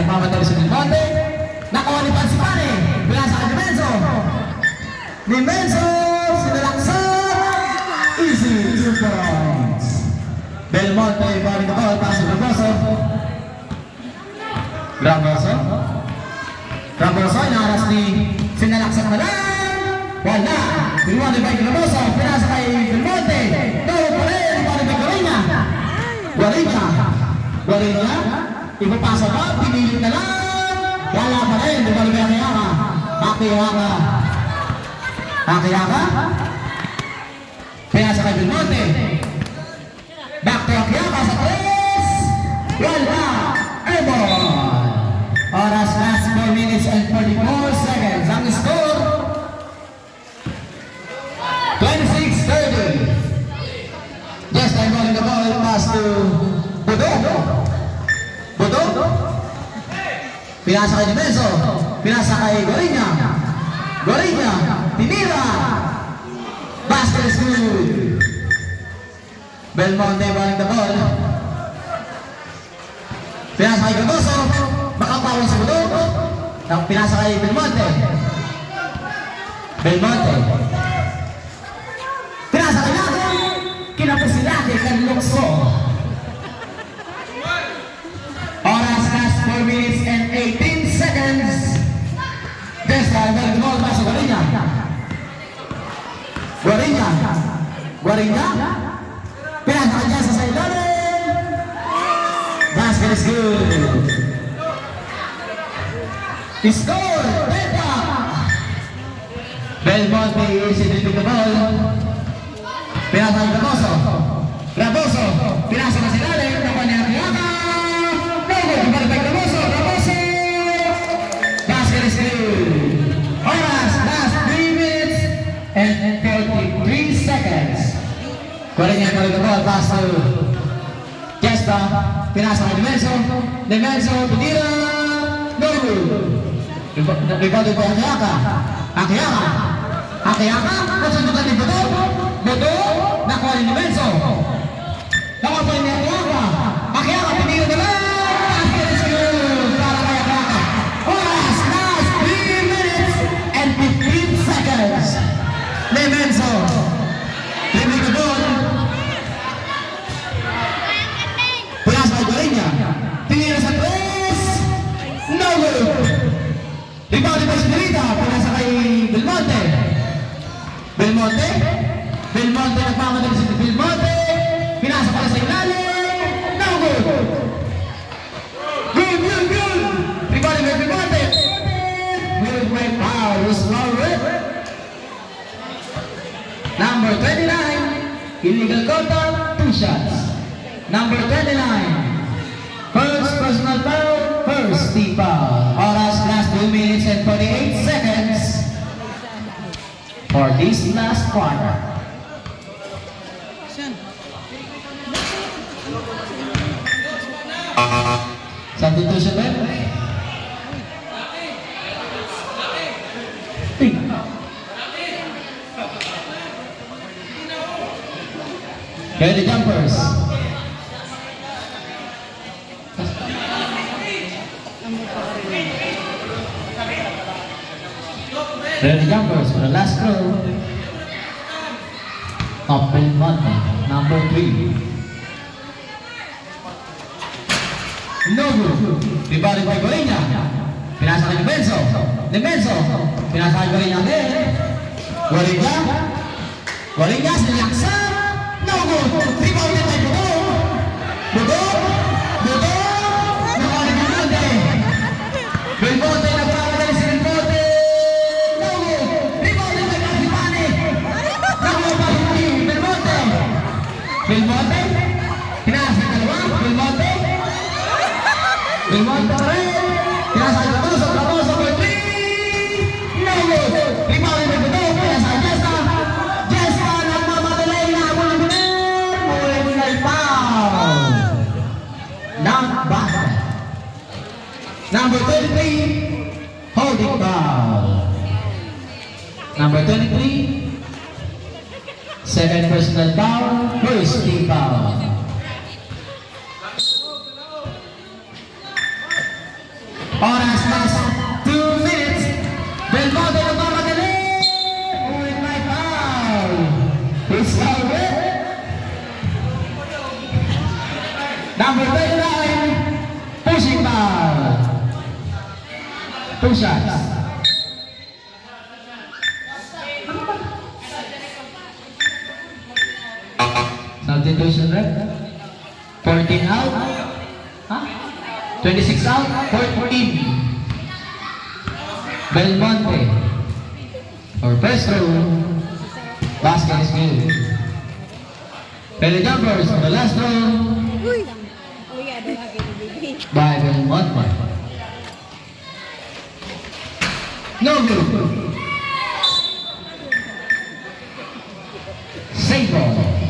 nagmamatay si Belmonte. Nakuha ni Pansipane. Pinasa kay Dimenso. Dimenso, sinalaksan. Easy 2 points. Belmonte, balik the ball, pass to Raposo. Raposo, inaras ni sinalaksan na lang. Wala. Belmonte by Raposo, pinasa kay Belmonte. Tawag pa rin, balik kay Guarina. Guarina, ipapasa ba? Pinilit na lang. Wala pa rin, balik kay Akiyaka. Akiyaka. Pinasa kay Belmonte. Back to Akiyaka sa 3. Wala. Airborne. Oras last 4 minutes and 44 seconds. Ang score 26-30. Just I'm rolling the ball. Pass to Bodo. Pinasa kay Dimenso. Pinasa kay Guarina. Tinira. Basket is good. Belmonte rolling the ball. Pinasa kay Raposo. Makapawin sa Bodo. Pinasa kay Belmonte. Pinasa kay Lake. Kinapos si Lake kan Lukso. Oras last 4 minutes and 18 seconds. This time, the ball pass to Guarina. Pinasa kay Jasa sa ilalim. Basket is good. Score! Beta! Belmonte is in the ball. Pinasa kay Raposo. Pinasa na si Lalim. Nakuha ni Akiyaka. Balik kay Raposo. Basket is good. Oras, last 3 minutes and 33 seconds. Guarina balik the ball. Pass to Jesta. Pinasa kay Dimenso. Pinira. No good. Rebound po Akiyaka. Kasundukan ni Bodo. Nakuha ni Dimenso. Nakuha po ni Akiyaka. Pinira na lang. Basket is good. Para kay Akiyaka. Oras, last 3 minutes and 15 seconds. Dimenso. Dribble the ball. Pulas kay Guarina. Pinira sa 3. No good. Rebound ni Espirita. Pinasa kay Belmonte. Nagmamadali si Belmonte. Pinasa pala sa ilalim. No good. Good. Rebound ni Belmonte. Will break foul. Number 29. Illegal contact. 2 shots. Number 29. First personal foul. First team foul. Oras last 2 minutes and 48 seconds for this last quarter. Substitution ba? Here the jumpers. Ready jumpers for the last row of Belmonte, number 3. No good. Rebound by Guarina. Pinasa kay Dimenso. Pinasa kay Guarina again. Guarina sinilaksan. No good. Rebound by Bodo. Nakuha ni Belmonte. Nagpapadali si Belmonte. Belmonte, pinasa kay dalawa. Belmonte pa rin. Pinasa kay Raposo for 3. No good. Rebound ni Bodo. Pinasa kay Jesta. Nagmamadali. Nahabol ni Bodo. Muling foul. Not bad. Number 23, holding foul. Number 23. Second personal foul, first team foul. Oras last 2 minutes. Belmonte nagmamadali. With my foul. It's over. Number 39. Pushing foul. 2 shots. Substitution rep. 14 out. Huh? 26 out. 14. Belmonte. Or first row. Basket is good. Pele jumpers on the last row. By Belmonte. No good. Save ball.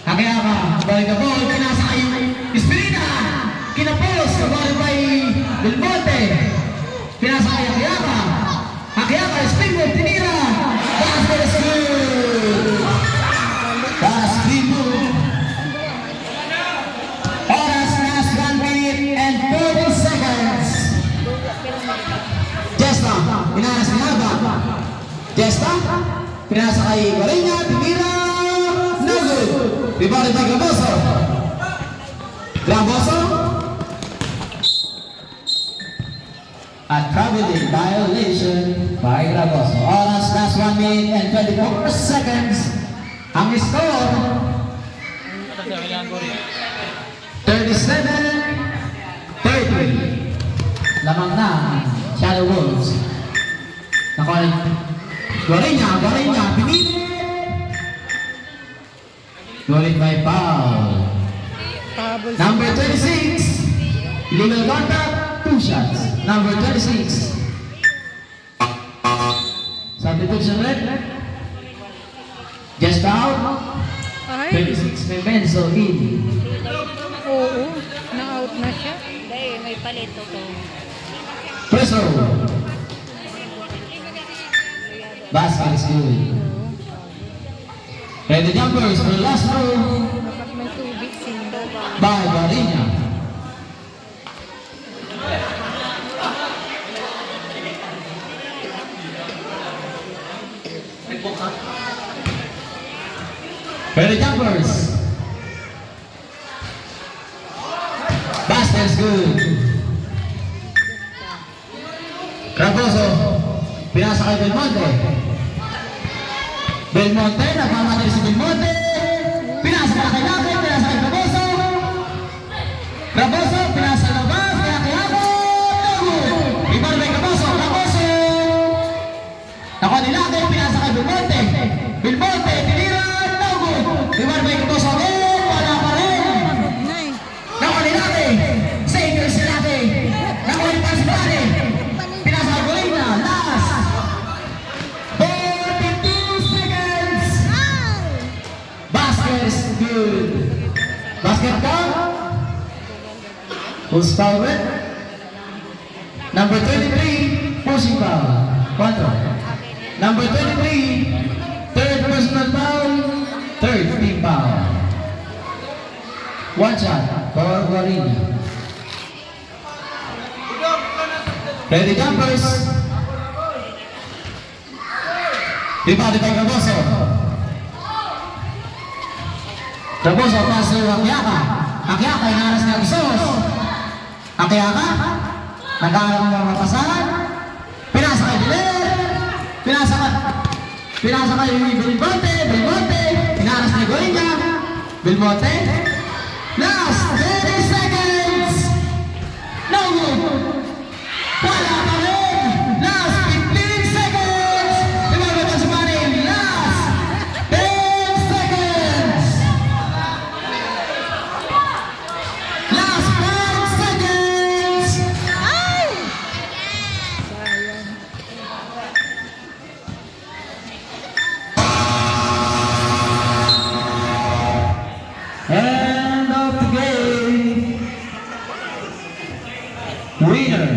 Hakayama, balik na ball, pinasa kayo Espirita, kinapos, balik by Belmonte, pinasa kayo Hakayama, Hakayama, springboard, tinira, basket is good, basket, oras last 1 minute and 30 seconds, Jesta, pinaras ni Haba, Jesta, pinasa kay Guarina, tinira, no good. Rebounded by Graboso. Graboso. A traveling violation by Graboso. Oras last 1 minute and 24 seconds. Ang score 37-30. Lamang na Shadow Wolves. Nakuha Guarina, pinili. Going by foul. Number 26. Illegal contact. 2 shots. Number 26. Substitution red. Just out. 26 Memenzo in. Oo, na-out na siya. Hindi, may palit to. First row. Basket is good. Ready jumpers for the last row. Dapat may tubig sindo ba? By Guarina. Ready jumpers. Basket is good. Raposo. Pinasa kay Belmonte. Belmonte, nagmamadali si Belmonte. Pinasa na kay Lake, pinasa kay Raposo. Raposo, pinasa labas, kaya Ako. Rebound by Raposo, Raposo. Nakuha ni Lake, pinasa kay Belmonte. Belmonte, tinira, no good. Rebound by Raposo, wala pa rin. Nakuha ni Lake, savior si Lake. Nakuha ni Pasipane. Pinasa kay Guarina, last. 42 seconds. Basket is good. Basket count. Who's foul with? Number 23, pushing foul. 4. Number 23, third personal foul. Third team foul. 1 shot for Guarina. Ready jumpers. Rebounded by Raposo. Raposo pass to Akyaka. Akyaka inaras ni Agsos. Akyaka nag-aaral ng mga pasahan. Pinasa kay Diler. Pinasa kay Belmonte. Inaras ni Guarina. Belmonte. Last 30 seconds. No good. Wala pa rin. Last 15 seconds. Remember what's money. Last 10 seconds. Last 5 seconds. End of the game. Winner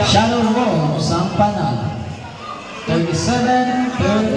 Shadow Rose ang panalo. 37-30.